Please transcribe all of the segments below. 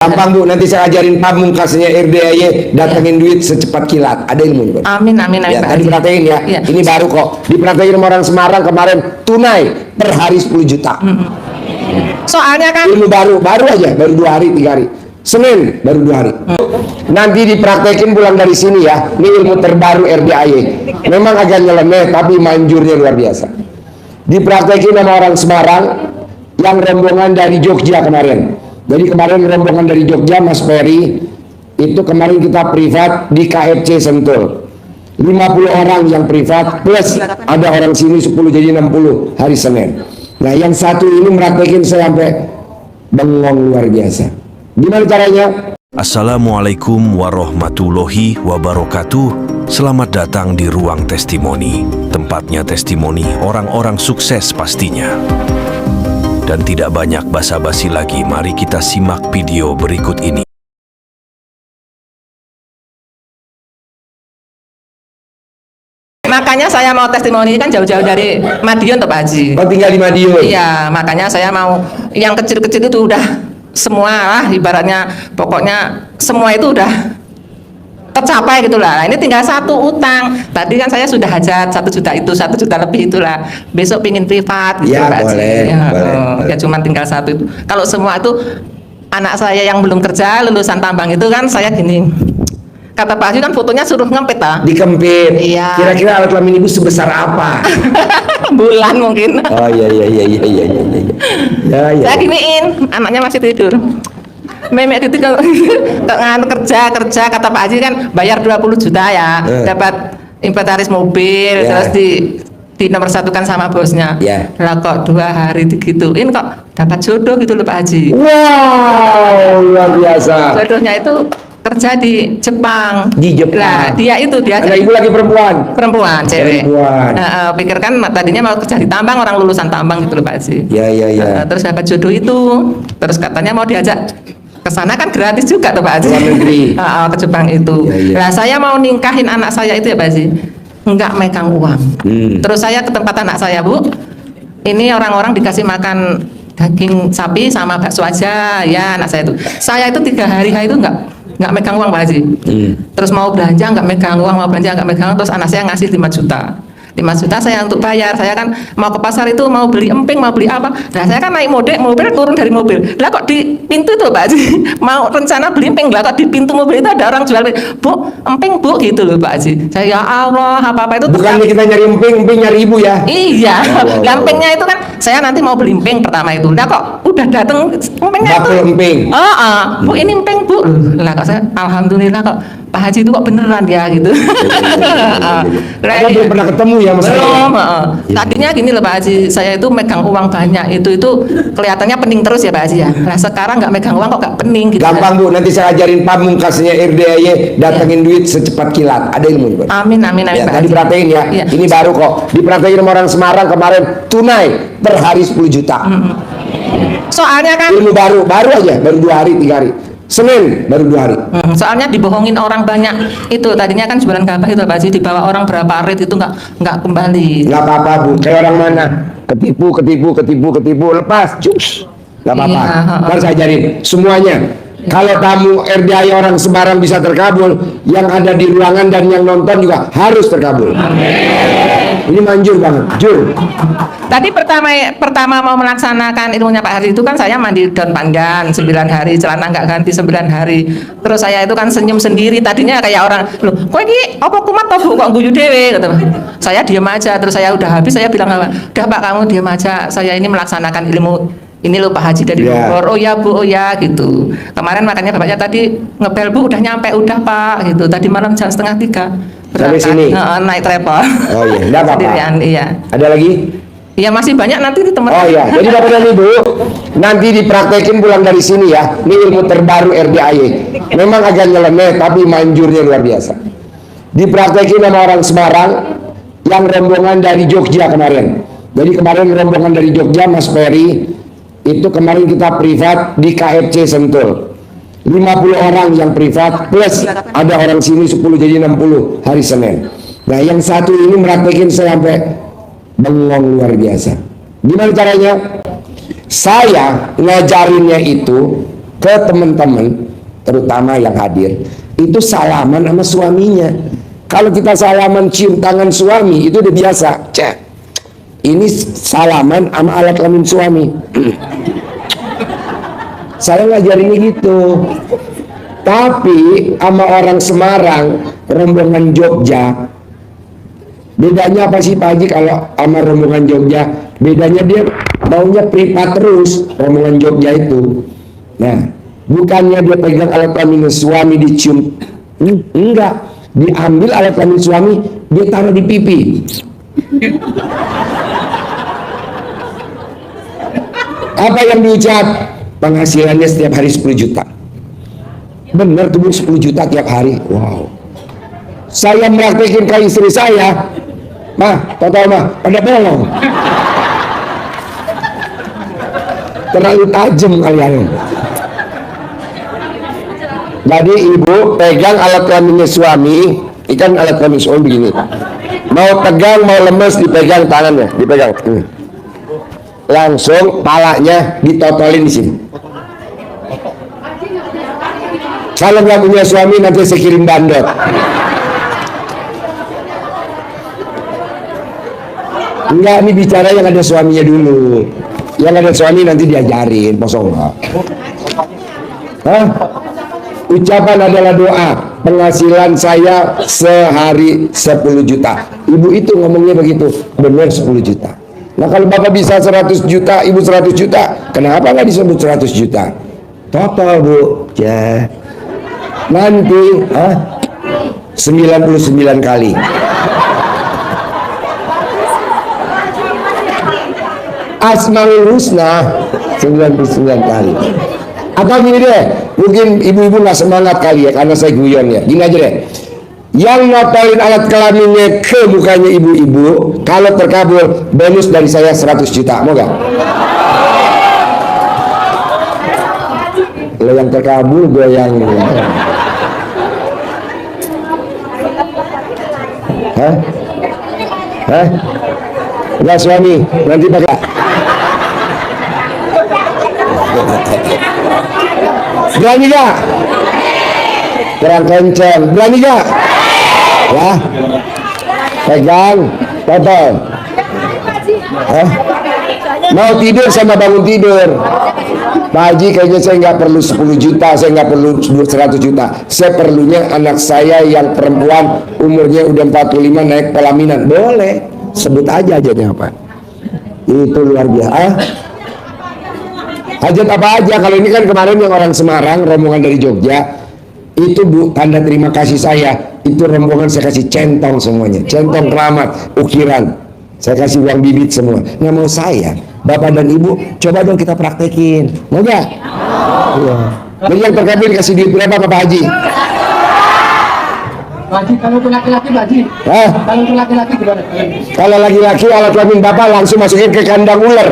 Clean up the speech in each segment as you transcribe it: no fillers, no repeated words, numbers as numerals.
Gampang Bu, nanti saya ajarin pamungkasnya RDAY, datengin duit secepat kilat. Ada ilmunya Bu. Amin, amin, amin. Ya, tadi praktekin ya. Ini baru kok. Dipraktekin sama orang Semarang kemarin, tunai per hari 10 juta. Soalnya kan Ilmu baru aja, baru 2 hari, 3 hari. Senin baru 2 hari. Nanti dipraktekin pulang dari sini ya. Ini ilmu terbaru RDAY. Memang agak nyeleneh, tapi manjurnya luar biasa. Dipraktekin sama orang Semarang yang rombongan dari Jogja kemarin. Jadi kemarin rombongan dari Jogja, Mas Ferry, itu kemarin kita privat di KFC Sentul. 50 orang yang privat, plus ada orang sini 10, jadi 60 hari Senin. Nah yang satu ini meraktekin saya sampai bengong luar biasa. Gimana caranya? Assalamualaikum warahmatullahi wabarakatuh. Selamat datang di Ruang Testimoni. Tempatnya testimoni orang-orang sukses pastinya. Dan tidak banyak basa-basi lagi, mari kita simak video berikut ini. makanya saya mau testimoni kan jauh-jauh dari Madiun tuh Pak Haji. Oh tinggal di Madiun? Iya, makanya saya mau yang kecil-kecil itu udah semua lah, ibaratnya pokoknya semua itu udah tercapai gitulah. Ini tinggal satu utang. Tadi kan saya sudah hajat 1 juta itu, 1 juta lebih itulah. Besok pingin privat gitu ya, Pak Haji. boleh, Ya, boleh. ya cuma tinggal satu itu. Kalau semua itu anak saya yang belum kerja lulusan tambang itu kan saya gini. Kata Pak Haji kan fotonya suruh ngempet ah. Dikempit. Iya. Kira-kira alat kelamin ibu sebesar apa? Bulan mungkin. Oh iya. Ya. Saya giniin, anaknya masih tidur. Memek gitu kalau kerja kata Pak Haji kan bayar 20 juta ya, dapat inventaris mobil, terus di nomor satukan sama bosnya. Lah kok 2 hari digituin kok dapat jodoh gitu loh Pak Haji. Wow, luar biasa. Jodohnya itu kerja di Jepang. Di Jepang. Lah, dia Ada ibu lagi perempuan, cewek. Perempuan. Pikirkan tadinya mau kerja di tambang, orang lulusan tambang gitu loh Pak Haji. Ya. Terus dapat jodoh itu, terus katanya mau diajak ke sana kan gratis juga tuh Pak Haji. Luar negeri. Ke Jepang itu. Ya. Lah saya mau ningkahin anak saya itu ya Pak Haji, enggak megang uang. Terus saya ke tempat anak saya, Bu. Ini orang-orang dikasih makan daging sapi sama bakso aja ya anak saya itu. Saya itu 3 hari itu enggak megang uang Pak Haji. Terus mau belanja enggak megang uang, terus anak saya ngasih 5 juta. 5 juta saya untuk bayar. Saya kan mau ke pasar itu mau beli emping, mau beli apa. Nah saya kan naik mobil turun dari mobil. Lah kok di pintu itu Pak Haji mau rencana beli emping, lah kok di pintu mobil itu ada orang jual Bu, emping Bu gitu loh Pak Haji. Saya ya Allah, apa-apa itu bukannya kita nyari emping nyari ibu ya? Iya, empingnya itu kan saya nanti mau beli emping pertama itu. Lah kok udah dateng empingnya itu. Emping. Bu ini emping Bu. Lah kok saya alhamdulillah kok Pak Haji itu kok beneran ya gitu. Kita belum pernah ketemu ya Mas. Belum. Tadinya gini loh Pak Haji, saya itu megang uang banyak itu kelihatannya pening terus ya Pak Haji ya. Nah sekarang nggak megang uang kok nggak pening gitu. Gampang Bu, nanti saya ajarin pamungkasnya RDAY, datengin duit secepat kilat. Ada ilmu Bu. Amin. Ya, Pak tadi Haji. praktekin ya. Ini baru kok. Dipraktekin sama orang Semarang kemarin, tunai per hari 10 juta. Soalnya kan Ilmu baru aja, baru 2 hari, 3 hari. Senin baru 2 hari. Soalnya dibohongin orang banyak itu tadinya kan jualan gabah itu Pak Haji dibawa orang berapa rit itu nggak kembali. Nggak apa-apa Bu, kayak orang mana? Ketipu, lepas, cus. Nggak apa-apa. Ntar saya ajarin semuanya. Kalau tamu RDAY orang Semarang bisa terkabul, yang ada di ruangan dan yang nonton juga harus terkabul. Ini manjur banget, jur. Tadi pertama mau melaksanakan ilmunya Pak Haji itu kan saya mandi daun pandan 9 hari, celana nggak ganti 9 hari. Terus saya itu kan senyum sendiri. Tadinya kayak orang, loh, kok ini apa kumat toh Bu, kok guyu dewe gitu. Saya diam aja, terus saya udah habis saya bilang, udah Pak kamu diam aja. Saya ini melaksanakan ilmu ini loh Pak Haji dari Bogor. Oh ya Bu, oh ya gitu. Kemarin makanya bapaknya tadi ngebel Bu, udah nyampe, udah Pak gitu. Tadi malam jam 2:30 sampai sini naik travel. Oh iya, enggak apa-apa. Sendirian, iya. Ada lagi? Ya masih banyak nanti di teman. Oh iya, jadi Bapak dan Ibu nanti dipraktekin pulang dari sini ya. Ini ilmu terbaru RDAY. Memang agak nyeleneh tapi manjurnya luar biasa. Dipraktekin sama orang Semarang yang rombongan dari Jogja kemarin. Jadi kemarin rombongan dari Jogja, Mas Ferry, itu kemarin kita privat di KFC Sentul. 50 orang yang privat, plus ada orang sini 10, jadi 60 hari Senin. Nah yang satu ini meraktekin saya sampai bengong luar biasa. Gimana caranya? Saya ngajarinnya itu ke teman-teman, terutama yang hadir, itu salaman sama suaminya. Kalau kita salaman cium tangan suami itu udah biasa. Cek, ini salaman sama alat kelamin suami. Saya ngajarinnya gitu. Tapi sama orang Semarang, rombongan Jogja, bedanya apa sih Pak Haji kalau sama rombongan Jogja? Bedanya dia maunya privat terus, rombongan Jogja itu. Nah, bukannya dia pegang alat kelamin suami dicium, enggak, diambil alat kelamin suami dia taruh di pipi. Apa yang diucap? Penghasilannya setiap hari 10 juta. Bener tuh 10 juta tiap hari. Wow. Saya meraktekin ke istri saya, mah, total mah, pada bolong. Terlalu tajam kalian. Jadi ibu pegang alat kelaminnya suami, ikan alat kelamin suami begini. Mau tegang, mau lemes, dipegang tangannya, dipegang. Langsung palanya ditotolin di sini. Kalau nggak punya suami nanti saya kirim bandot. Enggak, ini bicara yang ada suaminya dulu. Yang ada suami nanti diajarin, kosong. Hah? Ucapan adalah doa. Penghasilan saya sehari 10 juta. Ibu itu ngomongnya begitu, benar 10 juta. Nah kalau bapak bisa 100 juta, ibu 100 juta, kenapa nggak disebut 100 juta? Total bu, ya. Nanti 99 kali. Asmaul Husna 99 kali. Atau gini deh, mungkin ibu-ibu nggak semangat kali ya karena saya guyon ya. Gini aja deh. Yang notolin alat kelaminnya ke mukanya ibu-ibu, kalau terkabul bonus dari saya 100 juta, mau gak? Lo yang terkabul, gue yang Hah? Hah? Enggak suami, nanti pakai. Berani gak? Kurang kenceng, berani gak? Ya, pegang, total. Hah? Mau tidur sama bangun tidur. Pak Haji kayaknya saya nggak perlu 10 juta, saya nggak perlu 100 juta. Saya perlunya anak saya yang perempuan umurnya udah 45 naik pelaminan. Boleh, sebut aja hajatnya apa. Itu luar biasa. Hajat apa aja, kalau ini kan kemarin yang orang Semarang, rombongan dari Jogja. Itu bu, tanda terima kasih saya. Itu rombongan saya kasih centong semuanya. Centong keramat, ukiran. Saya kasih uang bibit semua. Nggak mau saya, bapak dan ibu, coba dong kita praktekin. Mau nggak? Iya. Jadi yang terkabul kasih duit berapa Pak Haji? Haji, kalau itu laki-laki Pak Haji. Hah? Kalau itu laki-laki gimana? Kalau laki-laki alat kelamin bapak langsung masukin ke kandang ular.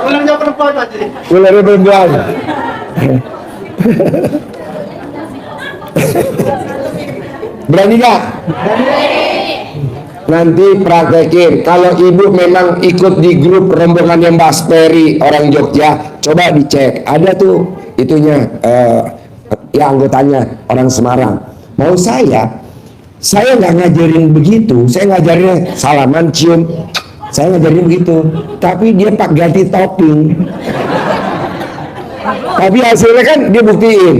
Ularnya perempuan Pak Haji. Ularnya perempuan. Berani gak? Nanti praktekin. Kalau ibu memang ikut di grup rombongannya Mbak Speri orang Jogja, coba dicek. Ada tuh itunya, ya anggotanya orang Semarang. Mau saya nggak ngajarin begitu. Saya ngajarinnya salaman, cium. Saya ngajarin begitu. Tapi dia pak ganti topping. Tapi hasilnya kan dia buktiin.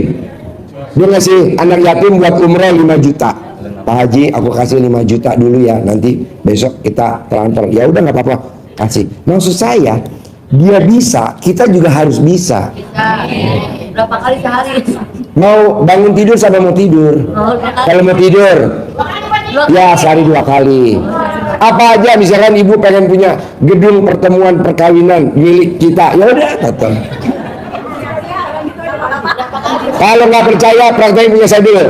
Dia ngasih anak yatim buat umroh 5 juta. Pak Haji, aku kasih 5 juta dulu ya. Nanti besok kita transfer. Ya udah nggak apa-apa, kasih. Maksud saya, dia bisa, kita juga harus bisa. Berapa kali sehari? Mau bangun tidur sama mau tidur. Kalau mau tidur, ya sehari 2 kali. Apa aja, misalkan ibu pengen punya gedung pertemuan perkawinan milik kita, ya udah tonton. Kalau nggak percaya, praktekin punya saya dulu.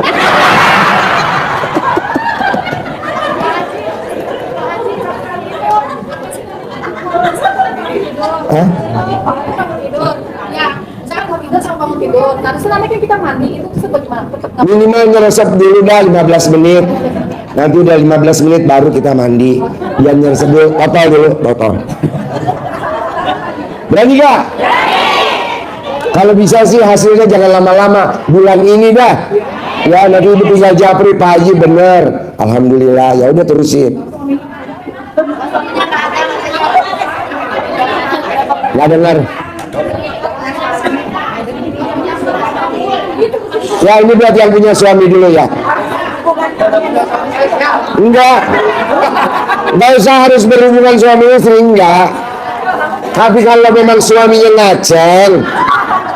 Ya, saya mau tidur sama mau tidur. Nah, selama kita mandi itu sebut gimana? Minimal nyeresep dulu dah 15 menit. Nanti udah 15 menit baru kita mandi. Biar nyeresep dulu, total dulu, total. Berani gak? Kalau bisa sih hasilnya jangan lama-lama, bulan ini dah. Ya nanti ibu tinggal japri, Pak Haji bener. Alhamdulillah, ya udah terusin. Nggak dengar. Ya ini buat yang punya suami dulu ya. Enggak usah harus berhubungan suami istri, enggak. Tapi kalau memang suaminya ngaceng,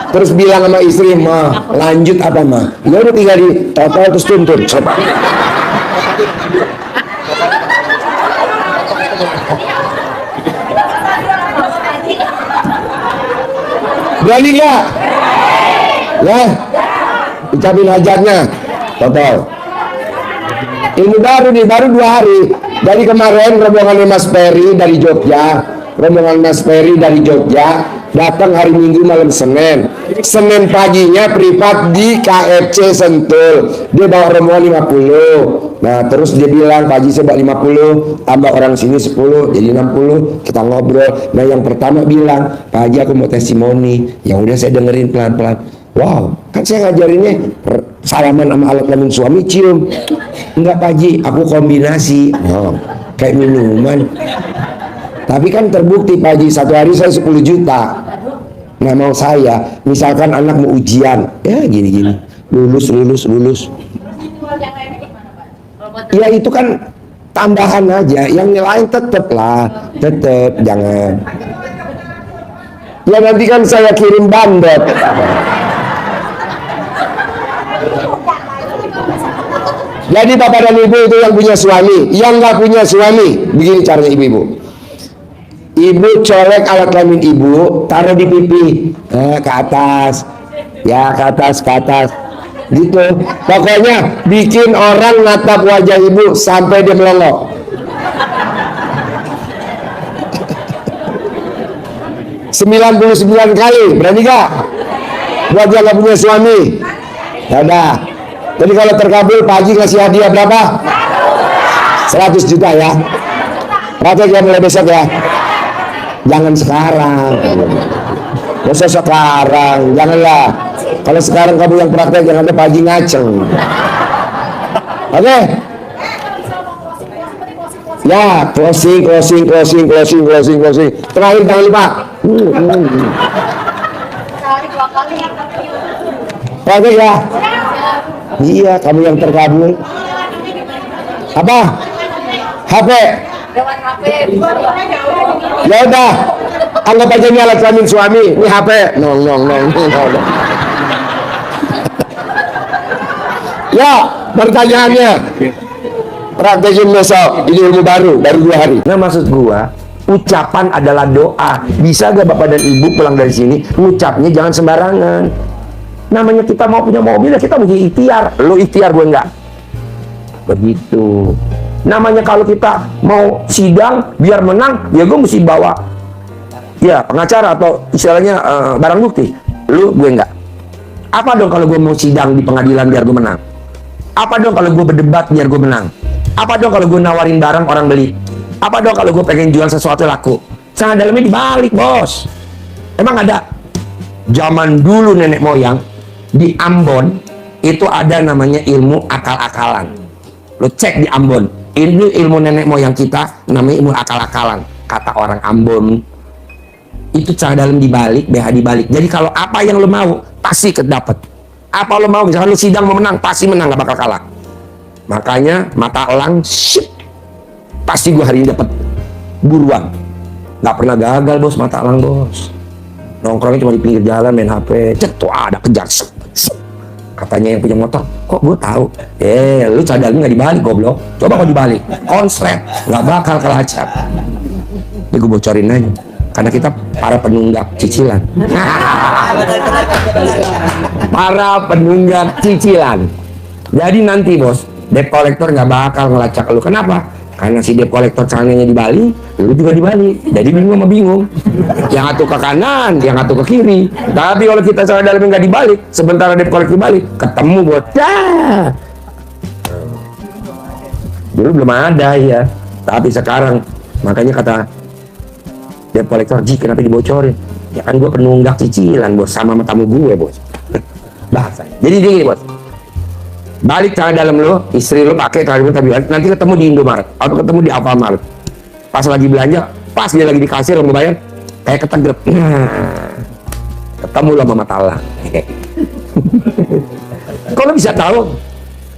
terus bilang sama istri, mah lanjut apa mah? Ya udah tinggal di total terus tuntun. Coba. Berani nggak? Ya, ucapin hajatnya. Total. Ini baru nih, baru 2 hari. Dari kemarin rombongan Mas Ferry dari Jogja, datang hari Minggu malam Senin. Senin paginya privat di KFC Sentul. Dia bawa rombongan 50. Nah terus dia bilang, Pak Haji saya bawa 50, tambah orang sini 10, jadi 60. Kita ngobrol. Nah yang pertama bilang, Pak Haji aku mau testimoni. Ya udah saya dengerin pelan-pelan. Wow, kan saya ngajarinnya salaman sama alat kelamin suami cium. Enggak Pak Haji, aku kombinasi. Oh, kayak minuman. Tapi kan terbukti Pak Haji, satu hari saya 10 juta. Nah mau saya, misalkan anak mau ujian, ya gini-gini, lulus. Ya itu kan tambahan aja, yang lain tetep jangan. Ya nanti kan saya kirim bandot. Jadi bapak dan ibu itu yang punya suami, yang nggak punya suami, begini caranya ibu-ibu. Ibu colek alat kelamin ibu, taruh di pipi, ke atas, ya ke atas, gitu. Pokoknya bikin orang natap wajah ibu sampai dia melongo. 99 kali, berani gak? Buat yang gak punya suami. Yaudah. Jadi kalau terkabul, Pak Haji ngasih hadiah berapa? 100 juta ya. Praktek ya mulai besok ya. Jangan sekarang. Masa sekarang, janganlah. Kalau sekarang kamu yang praktek, jangan ada Pak Haji ngaceng. Oke? Ya, closing. Terakhir kali Pak. Praktek ya. Iya, kamu yang terkabul. Apa? HP. Ya udah, anggap aja ini alat kelamin suami, ini HP. Nong. Ya, pertanyaannya, praktekin besok, ini ilmu baru 2 hari. Nah maksud gua, ucapan adalah doa. Bisa gak bapak dan ibu pulang dari sini, ngucapnya jangan sembarangan. Namanya kita mau punya mobil, ya kita mesti ikhtiar. Lu ikhtiar, gue enggak. Begitu. Namanya kalau kita mau sidang biar menang, ya gue mesti bawa ya pengacara atau istilahnya barang bukti. Lu, gue enggak. Apa dong kalau gue mau sidang di pengadilan biar gue menang? Apa dong kalau gue berdebat biar gue menang? Apa dong kalau gue nawarin barang orang beli? Apa dong kalau gue pengen jual sesuatu laku? Sangat dalamnya dibalik, bos. Emang ada zaman dulu nenek moyang di Ambon itu ada namanya ilmu akal-akalan. Lo cek di Ambon, ini ilmu nenek moyang kita namanya ilmu akal-akalan. Kata orang Ambon itu cara dalam dibalik, BH dibalik. Jadi kalau apa yang lo mau pasti kedapat. Apa lo mau, misalkan lo sidang mau menang, pasti menang, gak bakal kalah. Makanya mata elang, shit, pasti gue hari ini dapat buruan. Gak pernah gagal bos, mata elang bos. Nongkrongnya cuma di pinggir jalan main HP, tuh ada kejar. Katanya yang punya motor, kok gue tahu? Lu cadangnya nggak dibalik goblok. Coba kau dibalik, konslet, nggak bakal kelacak. Ini gue bocorin aja, karena kita para penunggak cicilan. Para penunggak cicilan. Jadi nanti bos, debt collector nggak bakal ngelacak lu. Kenapa? Karena si debt collector celananya di Bali, lu juga di Bali. Jadi bingung sama bingung. Yang satu ke kanan, yang satu ke kiri. Tapi kalau kita celana dalamnya nggak dibalik, sementara debt collector dibalik, ketemu buat dulu belum ada ya. Tapi sekarang, makanya kata debt collector, Ji kenapa dibocorin? Ya kan gue penunggak cicilan bos, sama tamu gue bos. Bahasa. Jadi gini bos, balik celana dalam lo, istri lo pakai celana dalam tapi nanti ketemu di Indomaret atau ketemu di Alfamart. Pas lagi belanja, pas dia lagi di kasir mau bayar, kayak ketegrep. Ketemu lo sama Matala. Kok lo bisa tahu?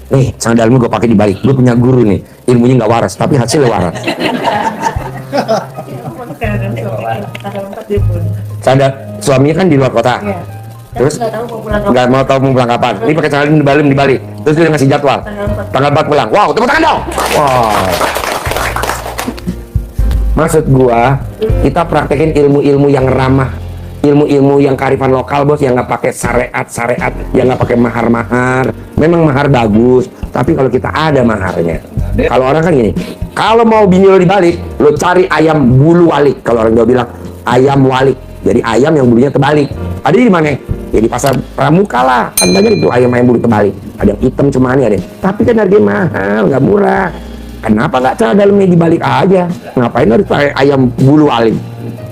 Nih, celana dalam gue pakai dibalik. Gue punya guru nih, ilmunya nggak waras, tapi hasilnya waras. Sadar, suaminya kan di luar kota. Terus nggak mau tahu mau pulang kapan. Ini pakai celana di Bali. Terus dia ngasih jadwal. Tanggal 4 pulang. Wow, tepuk tangan dong. Wow. Maksud gua, kita praktekin ilmu-ilmu yang ramah, ilmu-ilmu yang kearifan lokal bos, yang nggak pakai syariat, yang nggak pakai mahar-mahar. Memang mahar bagus, tapi kalau kita ada maharnya. Kalau orang kan gini, kalau mau bini lo dibalik, lo cari ayam bulu walik. Kalau orang Jawa bilang ayam walik, jadi ayam yang bulunya terbalik. Ada di mana? Ya di pasar pramuka lah, kan banyak itu ayam-ayam bulu terbalik. Ada yang hitam cuma ini ada. Tapi kan harganya mahal, nggak murah. Kenapa nggak cara dalamnya dibalik aja? Ngapain harus pakai ayam bulu walik?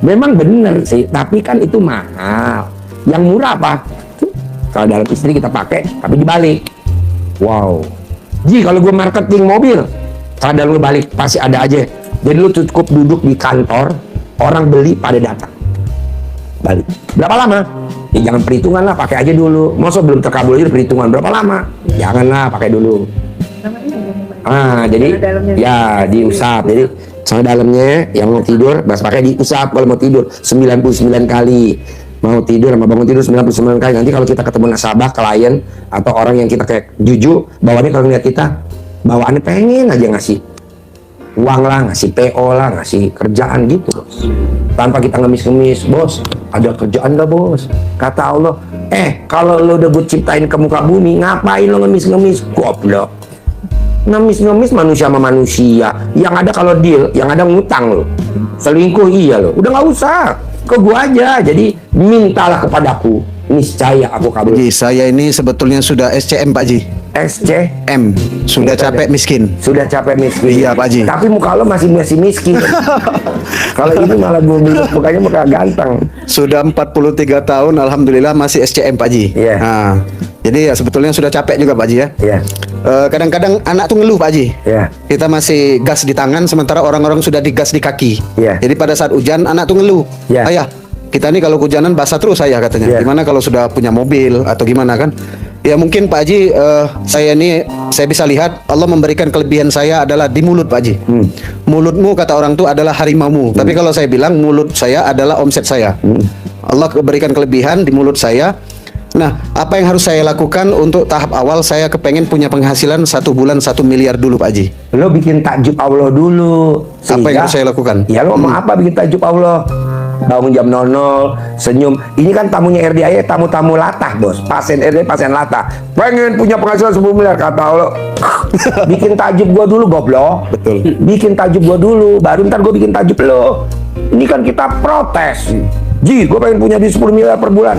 Memang bener sih, tapi kan itu mahal. Yang murah apa? Kalau dalam istri kita pakai, tapi dibalik. Wow. Ji, kalau gue marketing mobil, kalau dalam lu balik pasti ada aja. Jadi lu cukup duduk di kantor, orang beli pada datang. Balik. Berapa lama? Ya jangan perhitungan lah, pakai aja dulu. Masa belum terkabul aja perhitungan berapa lama? Janganlah, pakai dulu. Jadi ya diusap. Jadi celana dalamnya yang mau tidur, bas pakai diusap kalau mau tidur 99 kali. Mau tidur sama bangun tidur 99 kali. Nanti kalau kita ketemu nasabah, klien atau orang yang kita kayak jujur, bawaannya kalau ngeliat kita, bawaannya pengen aja ngasih uang lah, ngasih PO lah, ngasih kerjaan gitu bos. Tanpa kita ngemis-ngemis, bos, ada kerjaan gak bos? Kata Allah, kalau lo udah gue ciptain ke muka bumi, ngapain lo ngemis-ngemis? Goblok. Ngemis-ngemis manusia sama manusia. Yang ada kalau deal, yang ada ngutang lo. Selingkuh iya lo. Udah gak usah. Ke gua aja. Jadi mintalah kepadaku. Niscaya aku kabul. Ji, saya ini sebetulnya sudah SCM Pak Ji. SCM. Sudah capek miskin. Sudah capek miskin. Iya, Pak Ji. Tapi muka lo masih miskin. Kalau ini malah gue bilang mukanya muka ganteng. Sudah 43 tahun alhamdulillah masih SCM Pak Ji. Iya. Nah, jadi ya sebetulnya sudah capek juga Pak Ji ya. Iya. Kadang-kadang anak tuh ngeluh Pak Ji. Iya. Kita masih gas di tangan sementara orang-orang sudah digas di kaki. Iya. Jadi pada saat hujan anak tuh ngeluh. Iya. Ayah, kita nih kalau hujanan basah terus saya katanya. Iya. Gimana kalau sudah punya mobil atau gimana kan? Ya mungkin Pak Haji, saya bisa lihat Allah memberikan kelebihan saya adalah di mulut Pak Haji. Mulutmu kata orang tuh adalah harimaumu. Tapi kalau saya bilang mulut saya adalah omset saya. Allah berikan kelebihan di mulut saya. Nah, apa yang harus saya lakukan untuk tahap awal? Saya kepengen punya penghasilan 1 bulan 1 miliar dulu Pak Haji. Lo bikin takjub Allah dulu. Apa yang harus saya lakukan? Ya lo mau apa bikin takjub Allah? Bangun jam 00, senyum. Ini kan tamunya RDAI, tamu-tamu latah bos. Pasien RDAI, pasien latah. Pengen punya penghasilan 10 miliar kata Allah. Bikin takjub gua dulu goblok. Betul. Bikin takjub gua dulu, baru ntar gua bikin takjub lo. Ini kan kita protes. Ji, gua pengen punya di 10 miliar per bulan.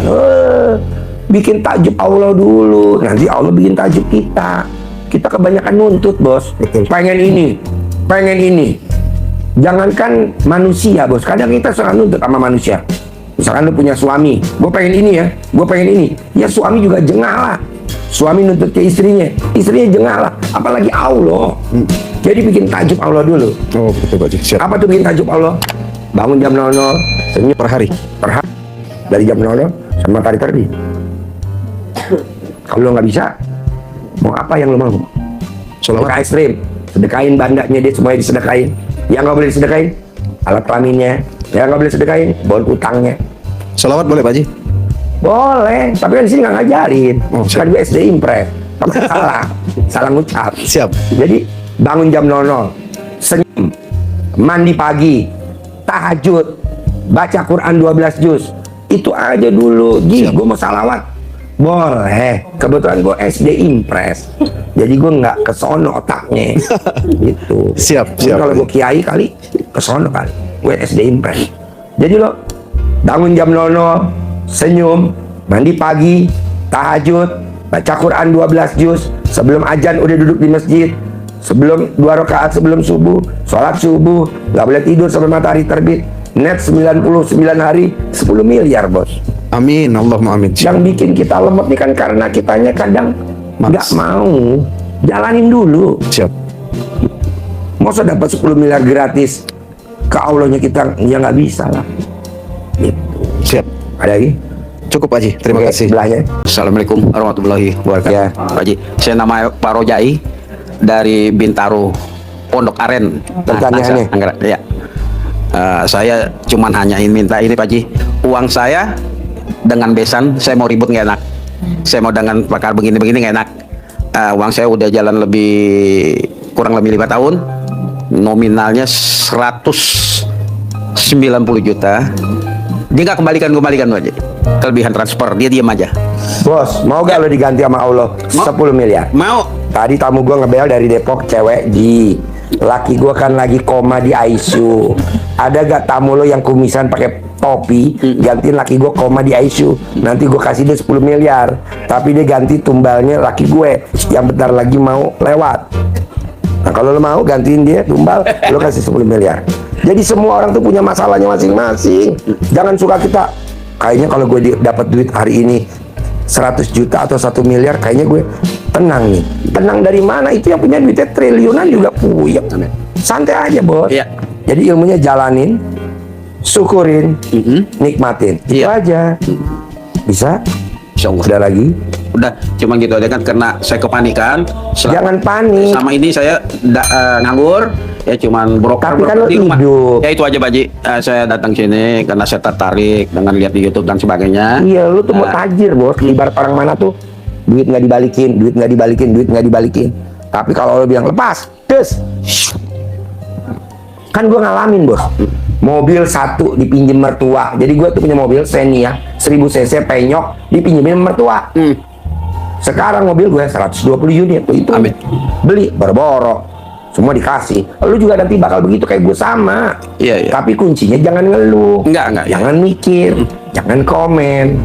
Bikin takjub Allah dulu. Nanti Allah bikin takjub kita. Kita kebanyakan nuntut bos. Betul. Pengen ini, pengen ini. Jangankan manusia bos, kadang kita suka nuntut sama manusia. Misalkan lu punya suami, gue pengen ini ya, gue pengen ini. Ya suami juga jengah lah. Suami nuntut ke istrinya jengah lah. Apalagi Allah. Jadi bikin takjub Allah dulu. Oh betul Pak Haji. Siap. Apa tuh bikin takjub Allah? Bangun jam 00, senyum Per hari. per hari. Dari jam 00 sama matahari terbit. Kalau lo nggak bisa, mau apa yang lo mau? Sedekah ekstrim, sedekain bandanya dia semuanya disedekain. Yang nggak boleh disedekain, alat kelaminnya. Yang nggak boleh sedekain, bon utangnya. Sholawat boleh Pak Haji? Boleh, tapi kan di sini nggak ngajarin. Oh, siap. Kan gue SD impres, tapi salah ngucap. Siap. Jadi bangun jam 00, senyum, mandi pagi, tahajud, baca Quran 12 juz. Itu aja dulu. Ji, gue mau salawat. Boleh, kebetulan gue SD Impres, jadi gue nggak kesono otaknya, gitu. Siap, Mungkin siap. Kalau gue kiai kali, kesono kali. Gue SD Impres. Jadi lo bangun jam 00, senyum, mandi pagi, tahajud, baca Quran 12 juz, sebelum ajan udah duduk di masjid, sebelum 2 rakaat sebelum subuh, sholat subuh, nggak boleh tidur sampai matahari terbit. Net 99 hari, 10 miliar bos. Amin, Allahumma amin. Yang bikin kita lemot nih kan karena kitanya kadang nggak mau jalanin dulu. Siap. Masa dapat 10 miliar gratis ke Allahnya kita ya nggak bisa lah. Gitu. Siap. Ada lagi? Cukup Pak Haji, terima Oke, kasih. sebelahnya. Assalamualaikum warahmatullahi wabarakatuh. Ya. Pak Haji, saya nama Pak Rojai dari Bintaro, Pondok Aren. Pertanyaannya? Anggrek, ya. Saya cuman hanya ingin minta ini Pak Haji, uang saya dengan besan, saya mau ribut nggak enak. Saya mau dengan pakar begini-begini nggak enak. Uang saya udah jalan kurang lebih 5 tahun, nominalnya 190 juta. Dia nggak kembalikan Pak Haji. Kelebihan transfer, dia diam aja. Bos, mau gak lo diganti sama Allah 10 miliar? Mau? Tadi tamu gua ngebel dari Depok, cewek Ji. Laki gua kan lagi koma di ICU. Ada gak tamu lo yang kumisan pakai topi, gantiin laki gua koma di ICU? Nanti gua kasih dia 10 miliar. Tapi dia ganti tumbalnya laki gue yang bentar lagi mau lewat. Nah kalau lo mau gantiin dia tumbal, lo kasih 10 miliar. Jadi semua orang tuh punya masalahnya masing-masing. Jangan suka kita, kayaknya kalau gue dapat duit hari ini 100 juta atau 1 miliar, kayaknya gue tenang nih. Tenang dari mana? Itu yang punya duitnya triliunan juga puyeng. Santai aja bos. Iya. Jadi ilmunya jalanin, syukurin, nikmatin. Itu Iya. aja. Bisa? Insya Allah. Ada lagi? Udah, cuman gitu aja kan karena saya kepanikan. Jangan panik. Sama ini saya nganggur, ya cuman broker Tapi kan lo di rumah. hidup. Ya itu aja Pak Haji. Saya datang sini karena saya tertarik dengan lihat di YouTube dan sebagainya. Iya, lu tuh mau Nah, tajir bos. Ibarat orang mana tuh duit nggak dibalikin, duit nggak dibalikin, duit nggak dibalikin. Tapi kalau lo bilang lepas, des. Kan gue ngalamin bos. Mobil satu dipinjem mertua. Jadi gue tuh punya mobil Xenia 1000 cc penyok dipinjemin mertua. Sekarang mobil gue 120 unit. Itu Amin. beli boro-boro. Semua dikasih. Lu juga nanti bakal begitu kayak gue sama. Iya, iya. Tapi kuncinya jangan ngeluh. Enggak. Jangan mikir, jangan komen.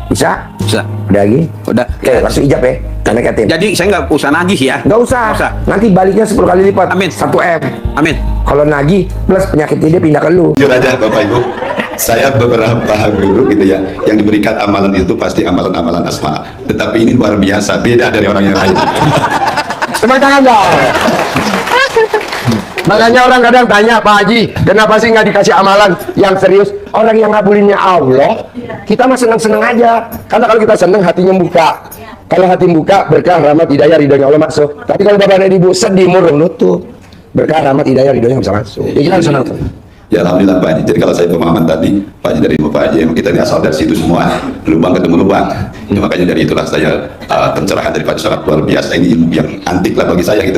Bisa? Bisa. Udah lagi? Udah. Oke, langsung ijab ya. Karena kayak tim. Jadi saya nggak usah nagih ya. Nggak usah. Nggak usah. Nanti baliknya 10 kali lipat. Amin. 1 M. Amin. Kalau nagih plus penyakitnya dia pindah ke lu. Jujur aja Bapak Ibu, saya beberapa guru gitu ya, yang diberikan amalan itu pasti amalan-amalan asma. Tetapi ini luar biasa, beda dari orang yang lain. Tepuk tangan dong. Makanya orang kadang tanya, Pak Haji, kenapa sih nggak dikasih amalan yang serius? Orang yang ngabulinnya Allah, kita mah seneng-seneng aja. Karena kalau kita seneng, hatinya buka. Kalau hati buka, berkah, rahmat, hidayah, ridhonya Allah masuk. Tapi kalau bapak dan ibu sedih, murung, nutup. Berkah, rahmat, hidayah, ridhonya bisa masuk. Ya kita harus senang. Ya Alhamdulillah Pak Haji. Jadi kalau saya pemahaman tadi, Pak Haji dari Ibu Pak Haji, emang kita ini asal dari situ semua, lubang ketemu lubang. Ya, makanya dari itulah saya pencerahan dari Pak Haji sangat luar biasa. Ini ilmu yang antik lah bagi saya gitu.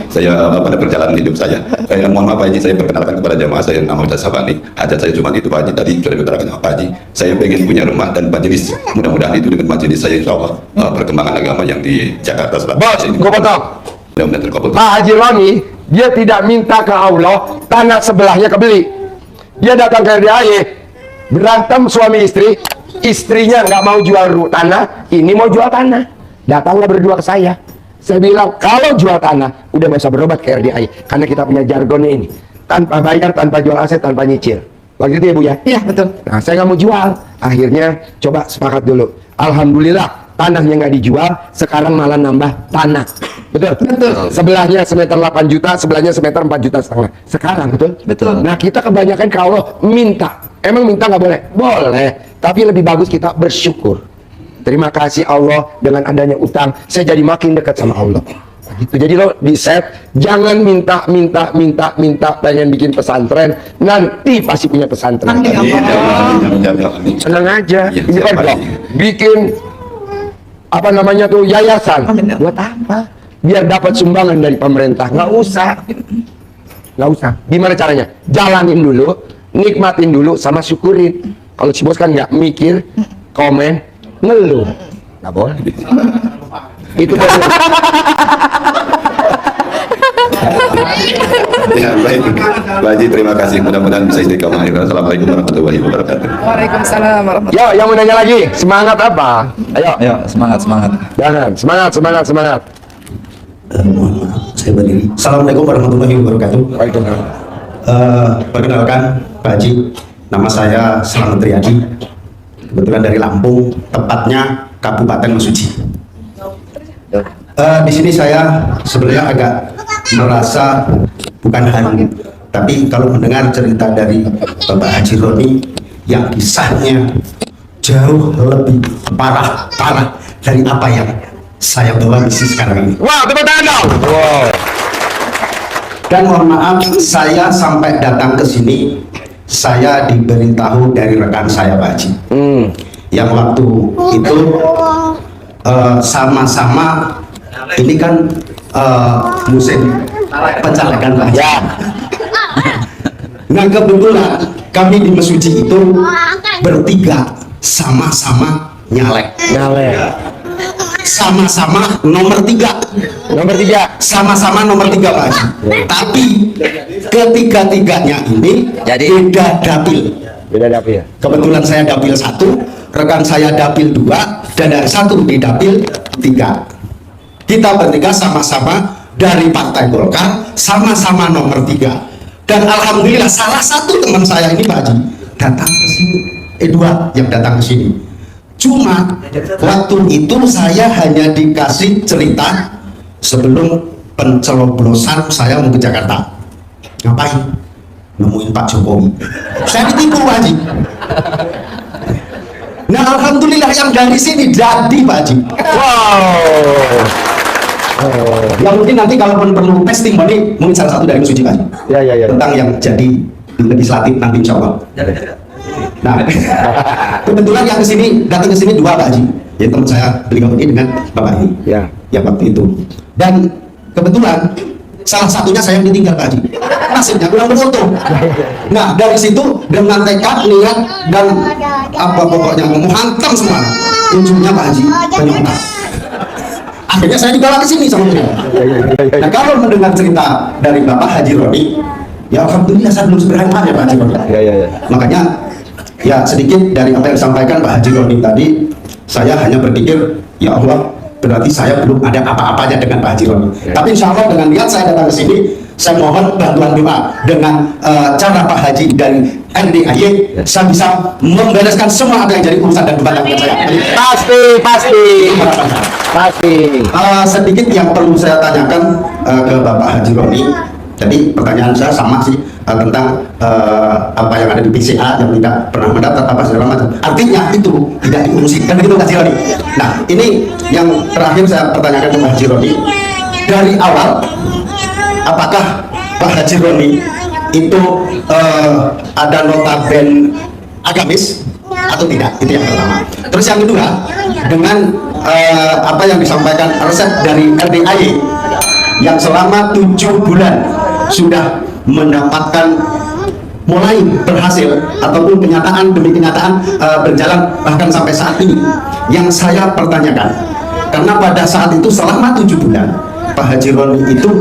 Saya pada perjalanan hidup saya. Mohon maaf Pak Haji, saya perkenalkan kepada jamaah saya nama Ustaz Sabani. Hajat saya cuma itu Pak Haji, tadi sudah dibicarakan sama Pak Haji. Saya pengen punya rumah dan majelis. Mudah-mudahan itu dengan majelis saya insya Allah perkembangan agama yang di Jakarta Selatan. Bos, gue potong. Mudah-mudahan terkabul. Pak Haji Roni, dia tidak minta ke Allah, tanah sebelahnya kebeli. Dia datang ke RDAY, berantem suami istri, istrinya nggak mau jual tanah, ini mau jual tanah. Datanglah berdua ke saya. Saya bilang, kalau jual tanah, udah bisa berobat ke RDAY. Karena kita punya jargonnya ini. Tanpa bayar, tanpa jual aset, tanpa nyicil. Begitu ya Bu ya? Iya, betul. Nah, saya nggak mau jual. Akhirnya, coba sepakat dulu. Alhamdulillah, tanahnya nggak dijual, sekarang malah nambah tanah. Betul? Betul. Sebelahnya semeter 8 juta, sebelahnya semeter 4,5 juta. Sekarang, betul? Betul. Nah, kita kebanyakan ke Allah minta. Emang minta nggak boleh? Boleh. Tapi lebih bagus kita bersyukur. Terima kasih Allah, dengan adanya utang, saya jadi makin dekat sama Allah. Gitu. Jadi lo di set, jangan minta, pengen bikin pesantren, nanti pasti punya pesantren. Senang aja. Iya, Ini kan siap, kok Pak. bikin apa namanya tuh yayasan. Buat apa? Biar dapat sumbangan dari pemerintah. Nggak usah. Gimana caranya? Jalanin dulu, nikmatin dulu, sama syukurin. Kalau si bos kan nggak mikir, komen, ngeluh. Nggak boleh. Itu baru. Ya, baik. Pak Haji, terima kasih. Mudah-mudahan bisa istiqomah. Assalamualaikum warahmatullahi wabarakatuh. Waalaikumsalam warahmatullahi Yo, yang mau nanya lagi, semangat apa? Ayo, Ayo, semangat, semangat. jangan, semangat. Mohon maaf, saya berdiri. Assalamualaikum warahmatullahi wabarakatuh. Waalaikumsalam. Perkenalkan Pak Haji, nama saya Selamat Riyadi. Kebetulan dari Lampung, tepatnya Kabupaten Mesuji. Di sini saya sebenarnya agak merasa bukan haru, tapi kalau mendengar cerita dari Bapak Haji Roni yang kisahnya jauh lebih parah dari apa yang saya bawa di sini sekarang ini. Wah, tepuk tangan dong. Wow. Dan mohon maaf, saya sampai datang ke sini, saya diberitahu dari rekan saya Pak Haji, yang waktu itu sama-sama ini kan musim pencalekan Pak Haji. Ya. Nah kebetulan kami di Mesuji itu bertiga sama-sama nyalek, sama-sama nomor 3. Nomor 3. Sama-sama nomor 3 Pak Haji. Tapi ketiga-tiganya ini beda dapil. Beda dapil ya. Kebetulan saya dapil 1, rekan saya dapil 2, dan ada 1 di dapil 3. Kita bertiga sama-sama dari Partai Golkar, sama-sama nomor 3. Dan alhamdulillah salah satu teman saya ini Pak Haji datang ke sini. 2 yang datang ke sini. Cuma waktu itu saya hanya dikasih cerita sebelum pencoblosan saya mau ke Jakarta. Ngapain? Nemuin Pak Jokowi. Saya ditipu Pak Haji. Nah alhamdulillah yang dari sini jadi Pak Haji. Wow. Ya mungkin nanti kalau perlu testimoni mungkin salah satu dari Mesuji Pak Haji. Ya. Tentang yang jadi legislatif nanti insya Allah. Nah, kebetulan yang datang ke sini 2 Pak Haji. Ya teman saya beliau ini dengan Bapak ini. Ya. Ya waktu itu. Dan kebetulan salah satunya saya yang ditinggal Pak Haji. Nasibnya kurang berfoto. Nah dari situ dengan tekad, niat dan apa pokoknya mau hantam semua. Ujungnya Pak Haji penyontak. Akhirnya saya dibawa ke sini sama beliau. Nah kalau mendengar cerita dari Bapak Haji Roni, ya alhamdulillah saya belum seberapa ya Pak Haji Roni. Ya. Makanya ya sedikit dari apa yang disampaikan Pak Haji Roni tadi, saya hanya berpikir ya Allah berarti saya belum ada apa-apanya dengan Pak Haji Roni. Tapi insya Allah dengan niat saya datang ke sini, saya mohon bantuan doa dengan cara Pak Haji dari RDAY, saya bisa membereskan semua apa yang jadi urusan dan beban yang saya. Pasti. Sedikit yang perlu saya tanyakan ke Bapak Haji Roni. Jadi pertanyaan saya sama sih tentang apa yang ada di PCA yang tidak pernah mendaftar apa segala macam. Artinya itu tidak diurusi kan begitu Pak Haji Roni. Nah ini yang terakhir saya pertanyakan ke Pak Haji Roni. Dari awal apakah Pak Haji Roni itu ada notaben agamis atau tidak? Itu yang pertama. Terus yang kedua, dengan apa yang disampaikan resep dari RDAY yang selama 7 bulan sudah mendapatkan mulai berhasil ataupun kenyataan demi kenyataan berjalan bahkan sampai saat ini. Yang saya pertanyakan, karena pada saat itu selama 7 bulan Pak Haji Roni itu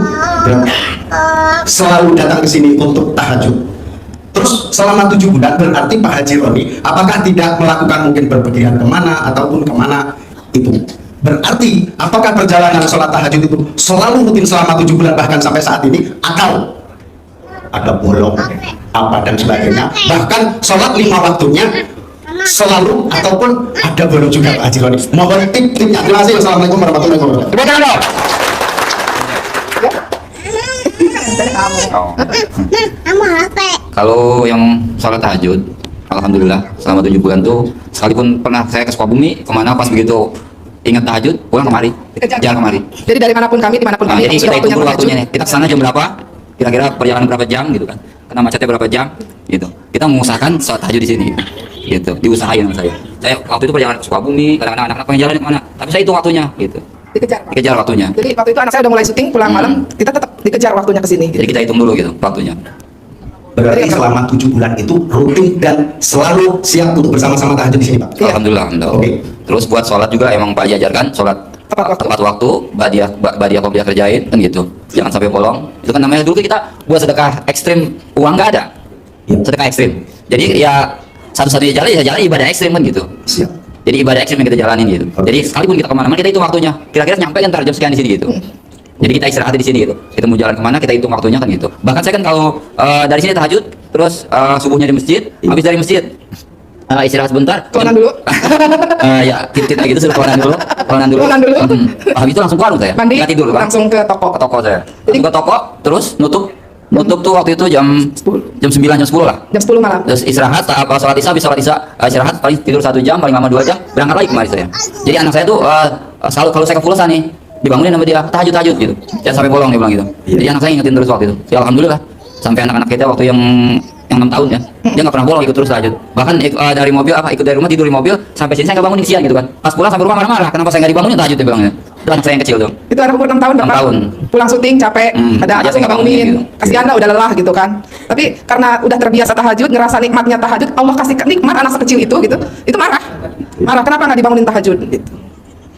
selalu datang ke sini untuk tahajud. Terus selama 7 bulan berarti Pak Haji Roni apakah tidak melakukan mungkin berpergian kemana ataupun kemana itu? Berarti apakah perjalanan sholat tahajud itu selalu rutin selama 7 bulan bahkan sampai saat ini, atau ada bolong apa dan sebagainya, bahkan sholat 5 waktunya selalu ataupun ada bolong juga Pak Haji Roni? Mohon tipnya. Terima kasih. Wassalamualaikum warahmatullahi wabarakatuh. Kalau yang sholat tahajud, alhamdulillah selama 7 bulan tuh, sekalipun pernah saya ke Sukabumi, kemana pas begitu ingat tahajud, pulang kemari, jalan kemari. Jadi dari manapun kami, dimanapun kami, Jadi kita waktunya hitung dulu tahajud. waktunya nih. Kita kesana jam berapa? Kira-kira perjalanan berapa jam gitu kan? Kena macetnya berapa jam? Gitu. Kita mengusahakan sholat tahajud di sini. Gitu. Diusahain sama saya. Saya waktu itu perjalanan ke Sukabumi, kadang-kadang anak-anak pengen jalan kemana? Tapi saya itu waktunya. Gitu. Dikejar, Pak. Dikejar waktunya. Jadi waktu itu anak saya udah mulai syuting, pulang malam, kita tetap dikejar waktunya ke sini. Jadi kita hitung dulu gitu waktunya. Berarti selama 7 bulan itu rutin dan selalu siap untuk bersama-sama tahajud di sini, Pak. Alhamdulillah, alhamdulillah. Oke. Terus buat sholat juga emang Pak Haji ajarkan sholat tepat waktu, badiah kalau dia kerjain kan gitu. Jangan sampai bolong. Itu kan namanya dulu kita buat sedekah ekstrim, uang nggak ada. Sedekah ekstrim. Jadi ya satu-satunya jalan ya jalan ibadah ekstrim kan gitu. Siap. Jadi ibadah ekstrim yang kita jalanin gitu. Jadi sekalipun kita kemana-mana kita hitung waktunya. Kira-kira nyampe kan ntar jam sekian di sini gitu. Jadi kita istirahat di sini gitu. Kita mau jalan kemana kita hitung waktunya kan gitu. Bahkan saya kan kalau dari sini tahajud, terus subuhnya di masjid, habis dari masjid istirahat sebentar. Keluaran dulu. Ya titit gitu suruh keluaran dulu. Keluaran dulu. Habis itu langsung keluar saya. Mandi, Nggak tidur Pak. langsung ke toko. Ke toko saya. Langsung ke toko, terus nutup tuh waktu itu jam 9 jam 10 lah. Jam 10 malam. Terus istirahat, sholat isya, habis sholat isya istirahat, paling tidur 1 jam, paling lama 2 jam, berangkat lagi kemarin saya. Jadi anak saya tuh selalu kalau saya ke Pulsa nih, dibangunin sama dia, tahajud gitu. Jangan sampai bolong dia bilang gitu. Jadi anak saya ingetin terus waktu itu. Ya alhamdulillah, sampai anak-anak kita waktu yang 6 tahun ya, dia nggak pernah bolong, ikut terus tahajud. Bahkan dari mobil ikut dari rumah, tidur di mobil, sampai sini saya nggak bangunin kesian gitu kan. Pas pulang sampai rumah marah-marah, kenapa saya nggak dibangunin tahajud dia bilangnya. Itu anak saya yang kecil tuh. Itu anak umur 6 tahun, 6 tahun. Pulang syuting capek, ada aja aku saya nggak bangunin, gitu. kasihan lah udah lelah gitu kan. Tapi karena udah terbiasa tahajud, ngerasa nikmatnya tahajud, Allah kasih nikmat anak sekecil itu gitu, itu marah kenapa nggak dibangunin tahajud gitu.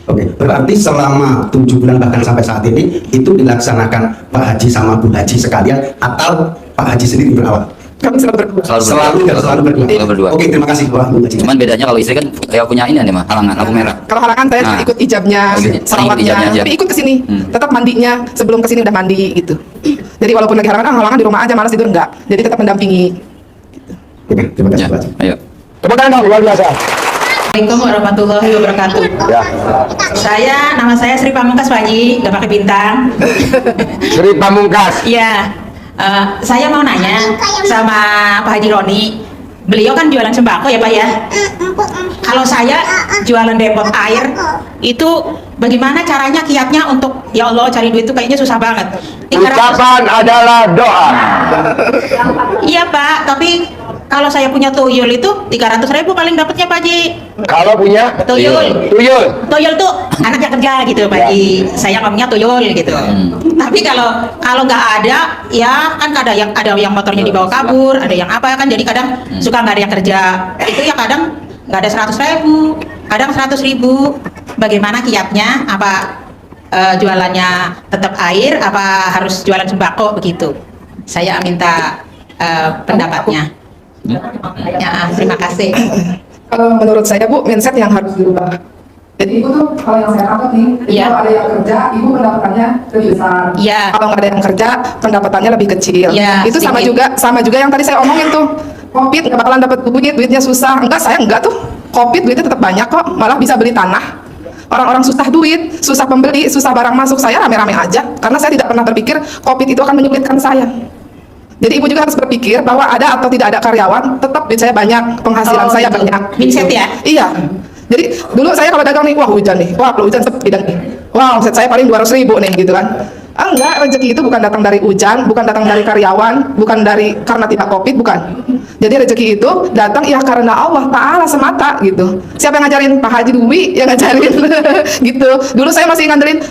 Oke, berarti selama 7 bulan bahkan sampai saat ini itu dilaksanakan Pak Haji sama Bu Haji sekalian atau Pak Haji sendiri berawal? Kami selalu berdua. Selalu berdua. Oke, terima kasih Pak Bu Haji. Cuman bedanya kalau istri kan kayak punya ini nih mah, halangan lampu merah. Kalau halangan saya Nah. ikut ijabnya, Ikut salawatnya, ijabnya aja. tapi ikut kesini, tetap mandinya sebelum kesini udah mandi gitu. Jadi walaupun lagi halangan di rumah aja malas tidur enggak. Jadi tetap mendampingi. Oke, terima kasih Ya, Pak Haji. ayo. Tepuk tangan dong, luar biasa. Assalamualaikum warahmatullahi wabarakatuh. Ya. Nama saya Sri Pamungkas Pak Haji, nggak pakai bintang. Sri Pamungkas. Iya, saya mau nanya sama Pak Haji Roni. Beliau kan jualan sembako ya Pak ya. Kalau saya jualan depot air, itu bagaimana caranya kiatnya untuk ya Allah cari duit itu kayaknya susah banget. 300. Ucapan adalah doa. Iya Pak, tapi kalau saya punya tuyul itu 300.000 paling dapatnya Pak Haji. Kalau punya Tuyul. Tuyul tuh anak yang kerja gitu Pak Haji. Saya ngomongnya tuyul gitu. Tapi kalau nggak ada, ya kan ada yang motornya dibawa kabur, ada yang apa kan, jadi kadang suka nggak ada yang kerja. Itu ya kadang nggak ada 100.000, kadang 100.000. Bagaimana kiatnya? Apa jualannya tetap air? Apa harus jualan sembako begitu? Saya minta pendapatnya. Ya, terima kasih. Kalau menurut saya Bu, mindset yang harus dirubah. Jadi ibu tuh kalau yang saya tangkap nih, Iya. kalau ada yang kerja, ibu pendapatannya lebih besar. Iya. Kalau nggak ada yang kerja, pendapatannya lebih kecil. Iya, Itu sama juga yang tadi saya omongin tuh. Covid nggak bakalan dapat duitnya susah. Enggak, saya enggak tuh. Covid duitnya tetap banyak kok, malah bisa beli tanah. Orang-orang susah duit, susah pembeli, susah barang masuk, saya rame-rame aja. Karena saya tidak pernah berpikir Covid itu akan menyulitkan saya. Jadi ibu juga harus berpikir bahwa ada atau tidak ada karyawan, tetap duit saya banyak, penghasilan saya gitu. banyak. Mindset ya? Iya. Jadi dulu saya kalau dagang nih, wah hujan nih, wah kalau hujan sepi dan nih, wah omset saya paling 200.000 nih gitu kan. Enggak, rezeki itu bukan datang dari hujan, bukan datang dari karyawan, bukan karena tidak Covid, bukan. Jadi rezeki itu datang ya karena Allah Ta'ala semata gitu. Siapa yang ngajarin? Pak Haji Dwi yang ngajarin gitu. Dulu saya masih ngandelin,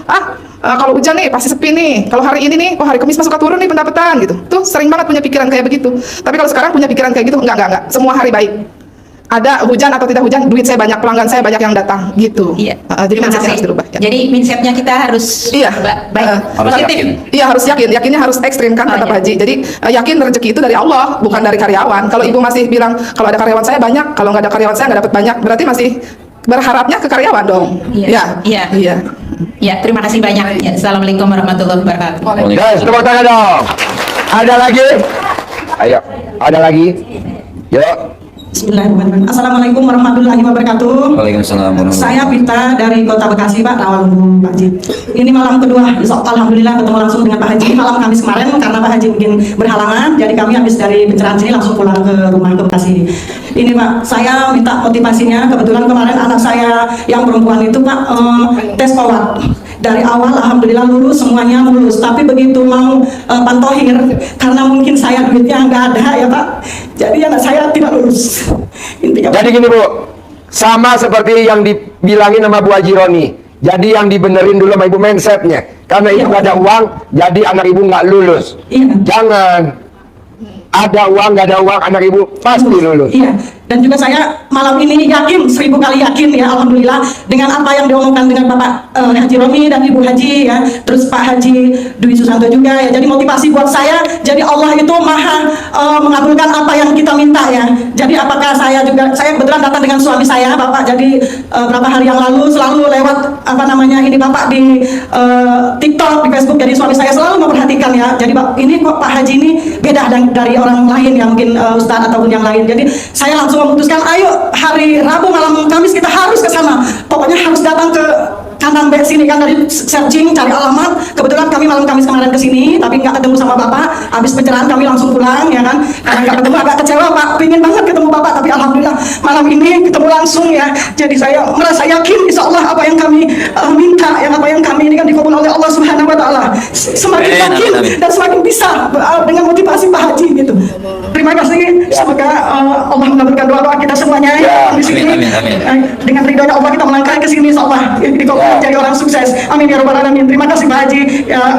kalau hujan nih pasti sepi nih. Kalau hari ini nih, hari Kamis suka turun nih pendapatan gitu. Tuh sering banget punya pikiran kayak begitu. Tapi kalau sekarang punya pikiran kayak gitu, enggak. Semua hari baik. Ada hujan atau tidak hujan, duit saya banyak, pelanggan saya banyak yang datang gitu. Iya. Jadi mindsetnya harus dirubah. Ya. Jadi mindsetnya kita harus Iya. baik, Harus positif. yakin. Iya harus yakin, yakinnya harus ekstrim kan kata iya. Pak Haji. Jadi yakin rezeki itu dari Allah, bukan dari karyawan. Kalau ibu masih bilang kalau ada karyawan saya banyak, kalau nggak ada karyawan saya nggak dapat banyak, berarti masih berharapnya ke karyawan dong. Iya. Iya. Iya. Ya, terima kasih banyak. Ya, Assalamualaikum warahmatullahi wabarakatuh. Guys, tepuk tangan dong. Ada lagi? Ayo, ada lagi? Yuk. Bismillahirrahmanirrahim. Assalamualaikum warahmatullahi wabarakatuh. Waalaikumsalam warahmatullahi Saya Pita dari Kota Bekasi, Pak, Rawalumbu, Pak Haji. Ini malam kedua, alhamdulillah ketemu langsung dengan Pak Haji malam Kamis kemarin karena Pak Haji mungkin berhalangan, jadi kami habis dari pencerahan sini langsung pulang ke rumah ke Bekasi. Ini Pak, saya minta motivasinya. Kebetulan kemarin anak saya yang perempuan itu Pak tes POWAT. Dari awal alhamdulillah lulus, semuanya lulus, tapi begitu mau pantohir karena mungkin saya duitnya nggak ada ya Pak, jadi anak saya tidak lulus. Intinya Jadi gini Bu, sama seperti yang dibilangin sama Bu Haji Roni. Jadi yang dibenerin dulu sama ibu mindsetnya. Karena ibu nggak ada uang, jadi anak ibu nggak lulus. Iya. Jangan. Ada uang, nggak ada uang, anak ibu pasti lulus. Iya, dan juga saya malam ini yakin, 1000 kali yakin ya, alhamdulillah dengan apa yang diomongkan dengan Bapak Haji Romi dan Ibu Haji ya, terus Pak Haji Dwi Susanto juga ya. Jadi motivasi buat saya, jadi Allah itu maha mengabulkan apa yang kita minta ya. Jadi apakah saya kebetulan datang dengan suami saya, Bapak, jadi berapa hari yang lalu selalu lewat ini Bapak di TikTok, di Facebook, jadi suami saya selalu memperhatikan ya. Jadi ini kok Pak Haji ini beda dari orang lain yang mungkin Ustadz ataupun yang lain. Jadi saya langsung memutuskan, ayo hari Rabu malam Kamis kita harus ke sana. Pokoknya harus datang ke kanan back sini kan, dari searching cari alamat. Kebetulan kami malam Kamis kemarin ke sini tapi nggak ketemu sama Bapak. Habis pencerahan kami langsung pulang ya kan. Karena nggak ketemu, agak kecewa Pak. Pengen banget ketemu Bapak, tapi alhamdulillah malam ini ketemu langsung ya. Jadi saya merasa yakin insya Allah apa yang kami minta, apa yang kami ini kan dikabul oleh Allah Subhanahu Wa Taala. Semakin yakin dan semakin bisa dengan motivasi Pak Haji gitu. Terima kasih. Semoga Allah mengabulkan doa-doa kita semuanya di sini. Dengan ridhonya Allah kita melangkah ke sini insya Allah dikabul jadi orang sukses. Amin ya robbal alamin. Terima kasih Pak Haji.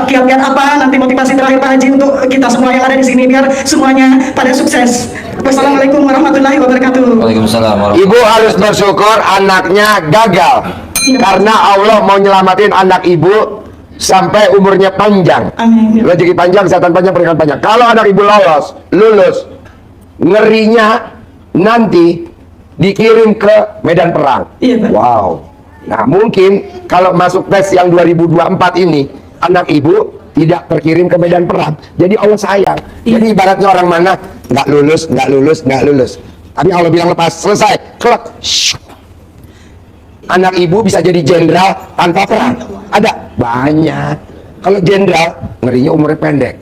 Kiat-kiat apa nanti motivasi terakhir Pak Haji untuk kita semua yang ada di sini biar semuanya pada sukses. Wassalamualaikum warahmatullahi wabarakatuh. Waalaikumsalam. Ibu harus bersyukur anaknya gagal karena Allah mau nyelamatin anak ibu sampai umurnya panjang. Amin. Rezeki panjang, kesehatan panjang, pernikahan panjang. Kalau anak ibu lulus, ngerinya nanti dikirim ke medan perang. Iya, Pak. Wow. Nah, mungkin kalau masuk tes yang 2024 ini, anak ibu tidak terkirim ke medan perang. Jadi Allah sayang. Jadi ibaratnya orang mana nggak lulus. Tapi Allah bilang lepas, selesai, klek. Anak ibu bisa jadi jenderal tanpa perang. Ada banyak. Kalau jenderal, ngerinya umurnya pendek.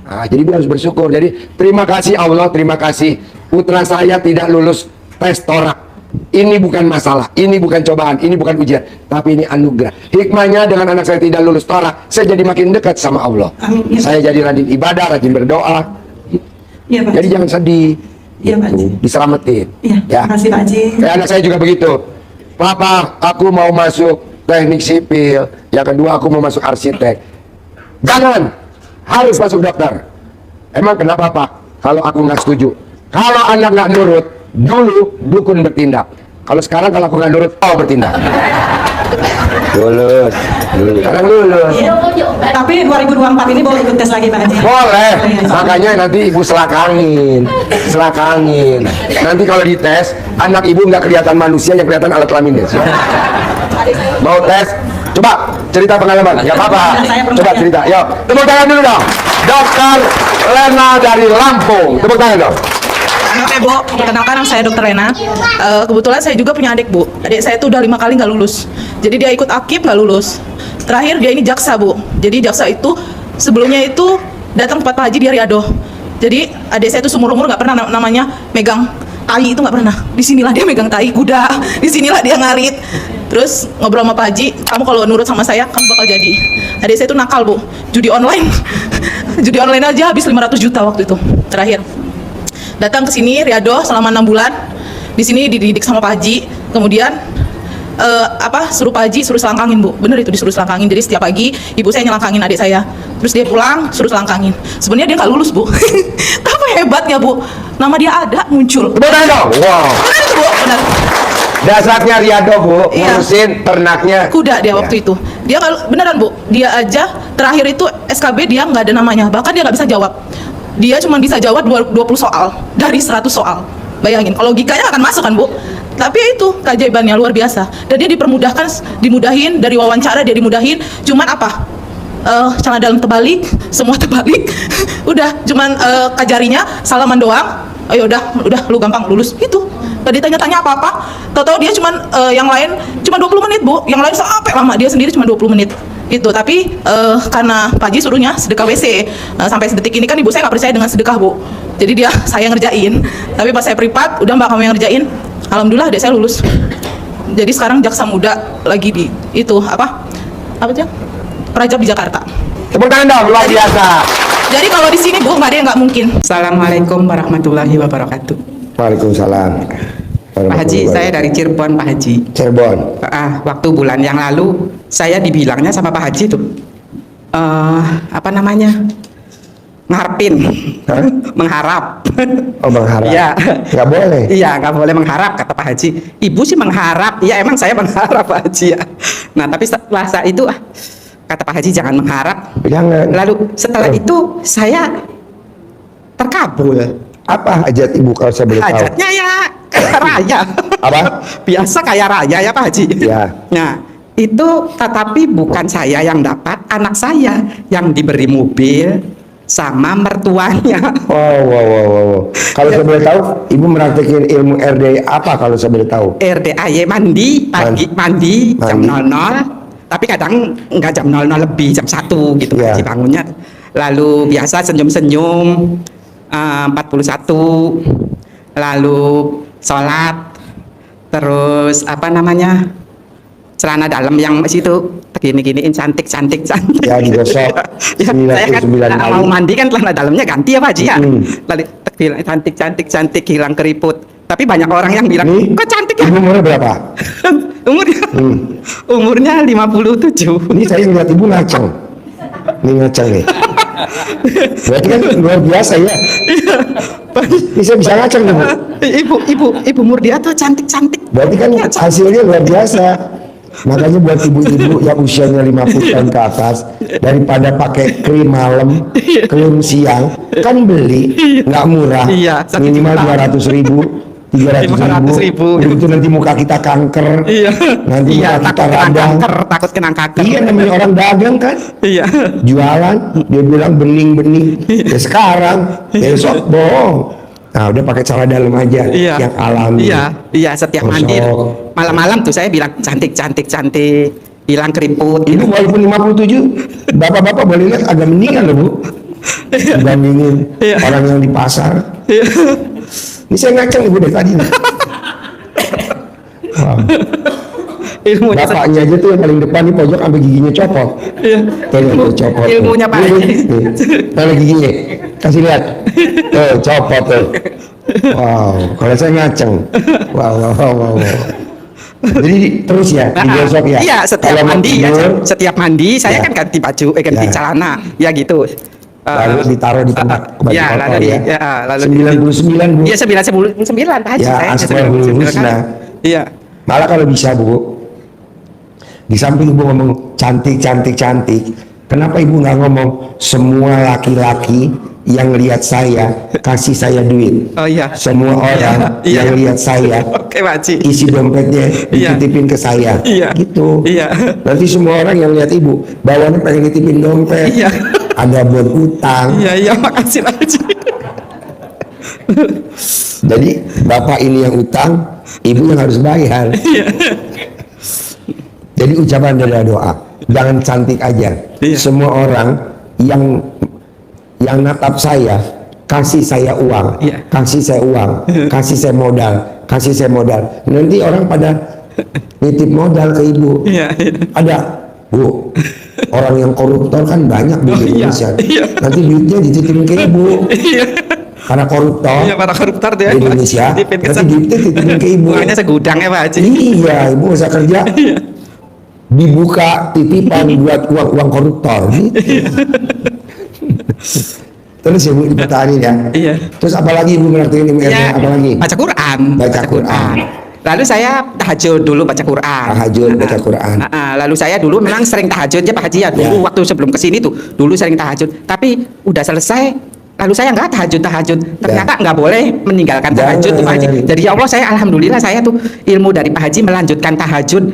Nah, jadi dia harus bersyukur. Jadi terima kasih Allah, terima kasih putra saya tidak lulus tes torak. Ini bukan masalah, ini bukan cobaan, ini bukan ujian, tapi ini anugerah. Hikmahnya dengan anak saya tidak lulus torak, saya jadi makin dekat sama Allah. Amin, ya. Saya jadi rajin ibadah, rajin berdoa. Iya, Pak. Jadi jangan sedih. Iya, Pak Haji. Diselamatin. Iya, Ya. terima kasih Pak Haji. Kayak anak saya juga begitu. Papa, aku mau masuk teknik sipil. Yang kedua, aku mau masuk arsitek. Jangan, harus masuk dokter. Emang kenapa Pak? Kalau aku nggak setuju. Kalau anak nggak nurut, dulu dukun bertindak. Kalau sekarang kalau aku nggak nurut, bertindak. Lulus. Sekarang lulus. Iya. Tapi 2024 ini boleh ikut tes lagi Pak Haji. Boleh. Makanya nanti ibu selakangin. Nanti kalau dites, anak ibu nggak kelihatan manusia, yang kelihatan alat kelaminnya. Mau tes? Coba cerita pengalaman. Nggak apa-apa. Coba cerita. Yuk, tepuk tangan dulu dong. Dokter Lena dari Lampung. Tepuk tangan dong. Oke Bu, perkenalkan saya Dr. Rena. Kebetulan saya juga punya adik Bu. Adik saya tuh udah 5 kali nggak lulus. Jadi dia ikut akip nggak lulus. Terakhir dia ini jaksa Bu. Jadi jaksa itu sebelumnya itu datang tempat Pak Haji di Riyadh. Jadi adik saya tuh seumur umur nggak pernah namanya megang tai, itu nggak pernah. Disinilah dia megang tai kuda. Disinilah dia ngarit. Terus ngobrol sama Pak Haji, kamu kalau nurut sama saya, kamu bakal jadi. Adik saya tuh nakal Bu, judi online. Judi online aja habis 500 juta waktu itu. Terakhir datang ke sini Riyadh selama 6 bulan. Di sini dididik sama Pak Haji. Kemudian suruh Pak Haji suruh selangkangin Bu. Bener itu, disuruh selangkangin. Jadi setiap pagi ibu saya nyelangkangin adik saya. Terus dia pulang suruh selangkangin. Sebenarnya dia nggak lulus Bu. Tapi hebatnya Bu, nama dia ada muncul. Benar dong. Wow. Benar itu Bu, benar. Dasarnya Riyadh Bu, Iya. ngurusin ternaknya Kuda dia waktu itu. Dia kalau beneran Bu, dia aja terakhir itu SKB dia nggak ada namanya. Bahkan dia nggak bisa jawab. Dia cuma bisa jawab 20 soal dari 100 soal. Bayangin, kalau logikanya akan masuk kan Bu. Tapi itu keajaibannya luar biasa. Dan dia dimudahin dari wawancara, dia dimudahin. Cuman apa? Celana dalam terbalik, semua terbalik. Udah, cuman kajarinya salaman doang. Ayo udah lu gampang lulus gitu. Tadi tanya-tanya apa-apa, tahu-tahu dia cuman yang lain cuma 20 menit Bu, yang lain sampai lama, dia sendiri cuma 20 menit itu. Tapi karena Pak Haji suruhnya sedekah WC, sampai sedetik ini kan ibu saya nggak percaya dengan sedekah Bu, jadi dia saya ngerjain. Tapi pas saya privat, udah Mbak kamu yang ngerjain, alhamdulillah adik saya lulus. Jadi sekarang jaksa muda lagi di itu apa aja Prajab di Jakarta. Tepuk tangan dong, luar biasa. Jadi kalau di sini Bu nggak ada yang nggak mungkin. Assalamualaikum warahmatullahi wabarakatuh. Waalaikumsalam. Pak Haji, saya dari Cirebon Pak Haji. Cirebon. Waktu bulan yang lalu saya dibilangnya sama Pak Haji tuh, ngarepin, mengharap. Oh, mengharap. Iya. Nggak boleh. Iya, nggak boleh mengharap kata Pak Haji. Ibu sih mengharap. Iya, emang saya mengharap Pak Haji ya. Nah, tapi setelah saat itu kata Pak Haji jangan mengharap. Jangan. Lalu setelah itu saya terkabul. Apa hajat ibu kalau saya boleh tahu? Hajatnya ya kaya raya. Apa? Biasa kaya raya ya Pak Haji. Ya. Nah, itu tetapi bukan saya yang dapat, anak saya yang diberi mobil sama mertuanya. Wow. Kalau saya boleh tahu, ibu mempraktekin ilmu RD apa kalau saya boleh tahu? RDAY mandi pagi, mandi jam 00, tapi kadang nggak jam 00 lebih, jam 1 gitu Ya. Haji bangunnya. Lalu biasa senyum-senyum 41, lalu sholat, terus apa namanya, celana dalam yang situ gini-giniin cantik. Ya, digosok Ya, saya kan 99 kali. mau mandi kan celana dalamnya ganti ya Pak Haji ya. Lalu bilang cantik, hilang keriput. Tapi banyak orang yang bilang, kok cantik ya? Ibu umurnya berapa? Umurnya 57. Ini saya ngeliat ibu ngaceng. Ini ngaceng nih. Berarti kan luar biasa ya. Ini saya bisa ngaceng nih, Bu. Ibu Murdia tuh cantik. Berarti kan hasilnya luar biasa. Makanya buat ibu-ibu yang usianya 50 tahun ke atas, daripada pakai krim malam, krim siang, kan beli nggak murah, Iya, 1 minimal juta. 200.000, 300.000. Begitu nanti muka kita kanker, Iya. nanti Iya, muka kita takut kena radang. kanker, takut kena kanker. Iya, namanya orang dagang kan, Iya. jualan, dia bilang bening-bening. Ya sekarang, besok bohong. Nah, udah pakai cara dalam aja, Iya. yang alami. Iya, setiap Gosok. mandi malam-malam tuh saya bilang cantik, hilang keriput. Ibu walaupun 57, bapak-bapak boleh lihat agak mendingan loh, Bu. Dibandingin orang yang di pasar. Ini saya ngaceng ibu dari tadi nih. Wow. Ilmunya Bapaknya aja tuh yang paling depan di pojok sampai giginya copot. Tuh copot. Ilmunya Pak Nih, Haji. nih. Mana giginya? Kasih lihat. Tuh copot tuh. Wow, kalau saya ngaceng. Wow. Jadi terus ya, digosok ya. Iya, setiap Kalau mau mandi ya, tidur, setiap mandi saya Ya. kan ganti baju, ganti Ya. celana, ya gitu. lalu ditaruh di tempat baju Ya, kotor lalu ya. lalu 99, Bu. Iya, 99 Pak Haji. Ya, saya astagfirullah. 99 kali. Iya. Malah kalau bisa, Bu, di samping ibu ngomong cantik, kenapa ibu nggak ngomong semua laki-laki yang lihat saya kasih saya duit? Oh iya. Semua orang Iya. yang lihat saya Oke Pak Haji. isi dompetnya Iya. dititipin ke saya. Iya. Gitu. Iya. Nanti semua orang yang lihat ibu bawaannya pengen dititipin dompet. Iya. Ada buat utang. Iya, makasih Pak Haji. Jadi bapak ini yang utang, ibu yang harus bayar. Jadi ucapan dari doa, jangan cantik aja. Semua orang yang natap saya, kasih saya uang, kasih saya uang, kasih saya modal. Nanti orang pada nitip modal ke ibu. Ada, Bu, orang yang koruptor kan banyak di Indonesia. Nanti duitnya dititipin ke ibu. Karena koruptor. Iya, para koruptor dia. di Indonesia, Dititipin ke nanti duitnya dititipin ke ibu. Uangnya segudang ya Pak Haji. Iya, ibu nggak usah kerja. Dibuka titipan buat uang koruptor. Gitu. Terus ibu dipertahanin ya. Iya. Terus apalagi ibu ngertiin ilmu Iya, apa lagi? baca Quran. Baca Quran. Lalu saya tahajud dulu baca Quran. Tahajud baca Quran. Lalu saya dulu memang sering tahajud ya Pak Haji ya. Dulu waktu sebelum kesini tuh, dulu sering tahajud. Tapi udah selesai, lalu saya nggak tahajud. Ternyata nggak boleh meninggalkan tahajud tuh Pak Haji. Jadi ya Allah, saya alhamdulillah saya tuh ilmu dari Pak Haji melanjutkan tahajud,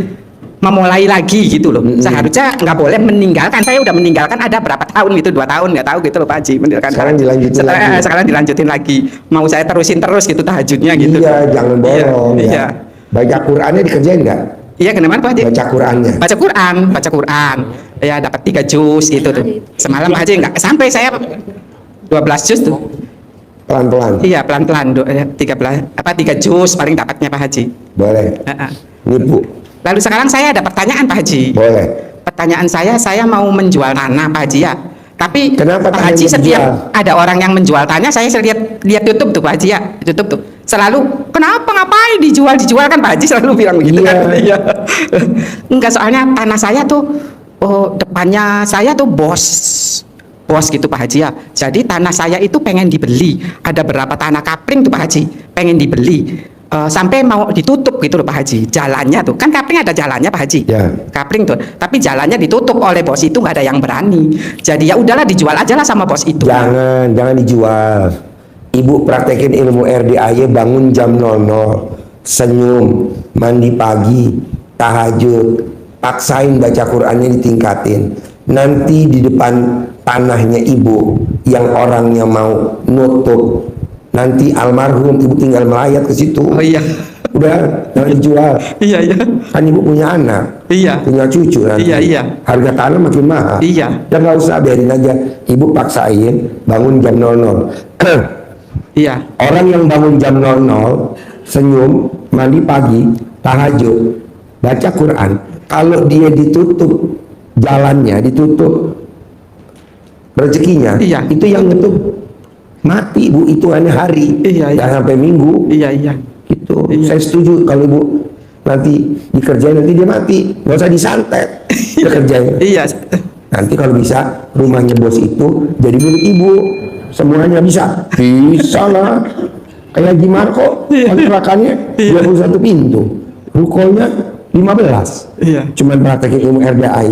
memulai lagi gitu loh. Seharusnya nggak boleh meninggalkan. Saya udah meninggalkan ada berapa tahun gitu, 2 tahun nggak tahu gitu loh Pak Haji. Meninggalkan Sekarang dilanjutin lagi. Sekarang dilanjutin lagi. Mau saya terusin terus gitu tahajudnya gitu. Iya, jangan bolong. Iya. Ya. Baca Qurannya dikerjain nggak? Iya, kenapa Pak Haji? Baca Qurannya. Baca Quran. Ya dapat 3 juz itu tuh. Semalam Pak Haji nggak sampai saya 12 juz tuh. Pelan-pelan. Iya, pelan-pelan 3 juz paling dapatnya Pak Haji. Boleh. Nih Bu, Lalu sekarang saya ada pertanyaan Pak Haji. boleh. Pertanyaan saya mau menjual tanah Pak Haji ya. Tapi Kenapa Pak tanahnya Haji setiap dijual? ada orang yang menjual tanah, saya lihat YouTube tuh Pak Haji ya, YouTube tuh. Selalu kenapa ngapain dijual kan Pak Haji selalu bilang begitu Iya. kan. Iya. Enggak, soalnya tanah saya tuh depannya saya tuh bos bos gitu Pak Haji ya. Jadi tanah saya itu pengen dibeli. Ada berapa tanah kapling tuh Pak Haji, pengen dibeli. Sampai mau ditutup gitu loh Pak Haji. Jalannya tuh, kan kapling ada jalannya Pak Haji. Ya. Kapling tuh, tapi jalannya ditutup oleh bos itu, nggak ada yang berani. Jadi ya udahlah dijual aja lah sama bos itu. Jangan dijual. Ibu praktekin ilmu RDAY, bangun jam 00, senyum, mandi pagi, tahajud, paksain baca Qur'annya ditingkatin. Nanti di depan tanahnya ibu yang orangnya mau nutup, nanti almarhum ibu tinggal melayat ke situ. Oh iya. Udah, jangan dijual. Iya iya. Kan ibu punya anak, Iya. punya cucu nanti. Iya iya. Harga tanah makin mahal. Iya. Dan nggak usah, biarin aja. Ibu paksain bangun jam 00. Iya. Orang yang bangun jam 00, senyum, mandi pagi, tahajud, baca Quran. Kalau dia ditutup jalannya, ditutup rezekinya, Iya. itu yang ngetup mati Bu, itu hanya hari, Iya, iya. jangan sampai minggu. Iya iya. Gitu. Iya. Saya setuju kalau Ibu nanti dikerjain, nanti dia mati, nggak usah disantet kerjanya. Iya. Nanti kalau bisa rumahnya bos itu jadi milik ibu, semuanya bisa lah. Kayak Haji Marco, kontrakannya 21 pintu, rukonya 15. Iya. Cuman praktekin ilmu RDAY.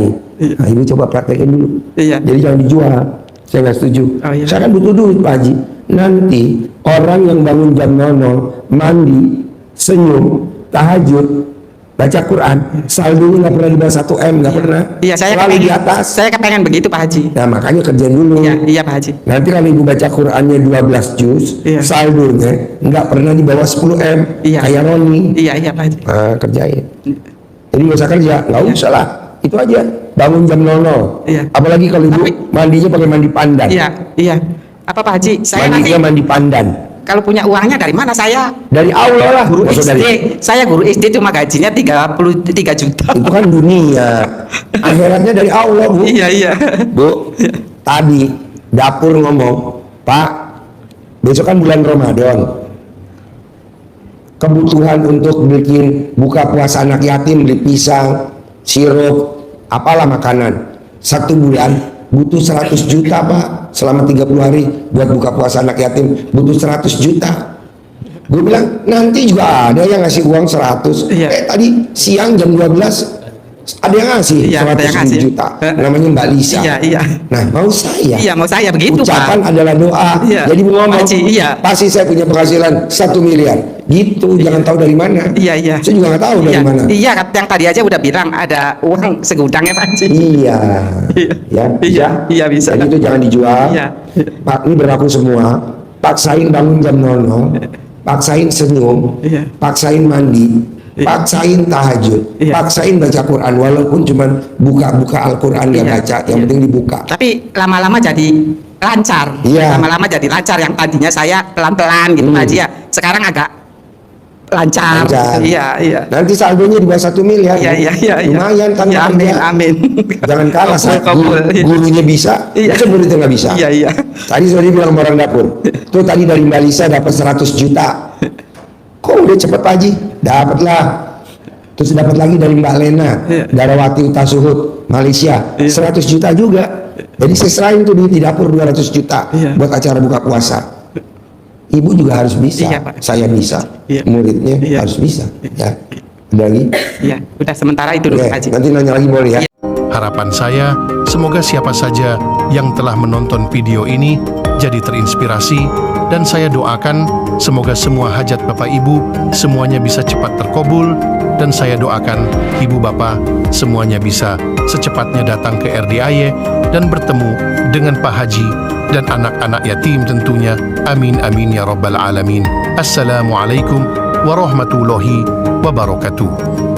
Nah, ibu coba praktekin dulu. Iya. Jadi jangan dijual. Saya nggak setuju. Oh, iya. Saya kan butuh duit Pak Haji. Nanti orang yang bangun jam 00, mandi, senyum, tahajud, baca Quran, saldonya nggak pernah di bawah 1 M, nggak pernah. Iya, saya selalu kepengen, di atas. Saya kepengen begitu Pak Haji. Nah makanya kerjain dulu. Iya, iya Pak Haji. Nanti kalau ibu baca Qurannya 12 juz, Iya. saldonya nggak pernah di bawah 10 M. Iya. Kayak Roni. Iya, iya Pak Haji. Nah, kerjain. Jadi nggak usah kerja, nggak usah lah. Itu aja. Bangun jam 00. Iya. Apalagi kalau ibu mandinya pakai mandi pandan. Iya, iya. Apa Pak Haji? Saya Mandinya nanti mandi pandan. kalau punya uangnya dari mana saya? Dari Allah lah. Guru Maksud SD. dari- Saya guru SD cuma gajinya 33 juta. Itu kan dunia. Akhiratnya dari Allah, Bu. Iya, iya. Bu, tadi dapur ngomong, Pak, besok kan bulan Ramadan. Kebutuhan untuk bikin buka puasa anak yatim, beli pisang, sirup, apalah makanan. 1 bulan butuh 100 juta Pak, selama 30 hari buat buka puasa anak yatim butuh 100 juta. Gue bilang nanti juga ada yang ngasih uang 100. Iya. Tadi siang jam 12 ada yang ngasih Iya, ada yang 100 ngasih. juta. Namanya Mbak Lisa. Iya, iya. Nah mau saya. Iya, mau saya begitu Ucapan Pak. adalah doa. Iya. Jadi mau ngomong, Haji, iya. pasti saya punya penghasilan 1 miliar. Gitu, jangan tahu dari mana. Iya, iya. Saya juga nggak tahu Iya, dari mana. iya, yang tadi aja udah bilang ada uang segudang ya Pak Haji. Iya. Iya. Ya, Iya, iya bisa. Jadi itu jangan dijual. Iya. Pak, ini berlaku semua. Paksain bangun jam 00, paksain senyum, Iya. paksain mandi, paksain tahajud, Iya. paksain baca Quran walaupun cuman buka-buka Al-Quran nggak Iya. baca, yang penting dibuka. Tapi lama-lama jadi lancar. Iya. Lama-lama jadi lancar. Yang tadinya saya pelan-pelan gitu Pak Haji ya. Sekarang agak lancar. Lancar. Iya, iya. Nanti saldonya di bawah 1 miliar. Iya, iya, iya, iya. Lumayan kan Ya, amin, kerja. amin. Jangan kalah Kabul, saat kabul. gurunya bisa, Iya. masa muridnya nggak bisa. Iya, iya. Tadi sudah bilang sama orang dapur. Tuh tadi dari Mbak Lisa dapat 100 juta. Kok udah cepet Pak Haji? Dapatlah. Terus dapat lagi dari Mbak Lena, Iya. Darawati Utasuhud, Malaysia, Iya. 100 juta juga. Jadi saya serahin tuh duit di dapur 200 juta Iya. buat acara buka puasa. Ibu juga harus bisa, Iya, Pak. saya bisa, Iya. muridnya Iya. harus bisa. Ya, ada lagi? Iya, udah sementara itu dulu Oke, Pak Haji. nanti nanya lagi boleh ya. Harapan saya, semoga siapa saja yang telah menonton video ini jadi terinspirasi, dan saya doakan semoga semua hajat Bapak Ibu semuanya bisa cepat terkabul, dan saya doakan Ibu Bapak semuanya bisa secepatnya datang ke RDAY dan bertemu dengan Pak Haji dan anak-anak yatim tentunya. Amin amin ya rabbal alamin. Assalamualaikum warahmatullahi wabarakatuh.